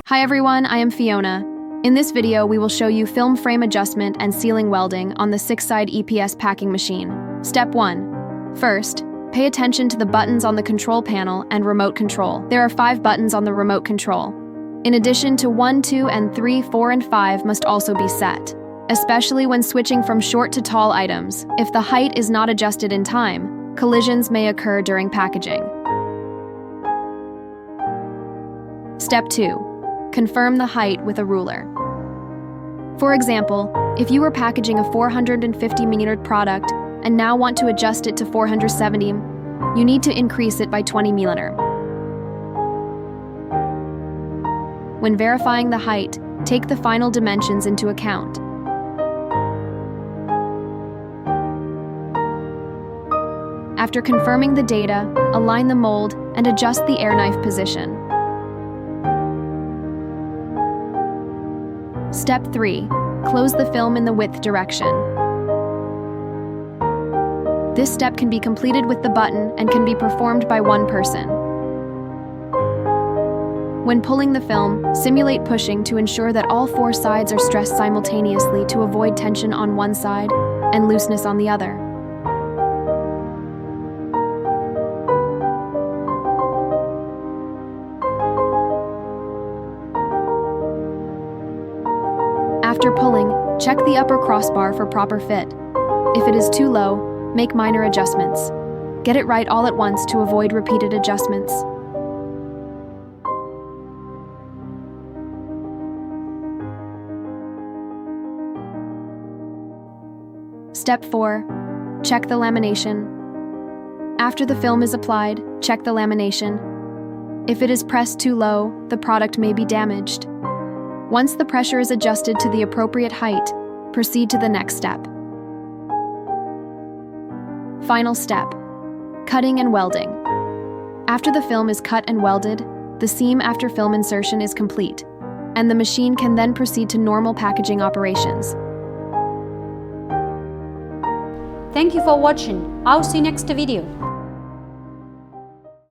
Hi everyone, I am Fiona. In this video, we will show you film frame adjustment and sealing welding on the 6-side EPS packing machine. Step 1. First, pay attention to the buttons on the control panel and remote control. There are 5 buttons on the remote control. In addition to 1, 2, and 3, 4, and 5 must also be set, especially when switching from short to tall items. If the height is not adjusted in time, collisions may occur during packaging. Step 2. Confirm the height with a ruler. For example, if you were packaging a 450 mm product and now want to adjust it to 470 mm, you need to increase it by 20 mm. When verifying the height, take the final dimensions into account. After confirming the data, align the mold and adjust the air knife position. Step 3. Close the film in the width direction. This step can be completed with the button and can be performed by one person. When pulling the film, simulate pushing to ensure that all 4 sides are stressed simultaneously to avoid tension on one side and looseness on the other. After pulling, check the upper crossbar for proper fit. If it is too low, make minor adjustments. Get it right all at once to avoid repeated adjustments. Step 4. Check the lamination. After the film is applied, check the lamination. If it is pressed too low, the product may be damaged. Once the pressure is adjusted to the appropriate height, proceed to the next step. Final step. Cutting and welding. After the film is cut and welded, the seam after film insertion is complete, and the machine can then proceed to normal packaging operations. Thank you for watching. I'll see you next video.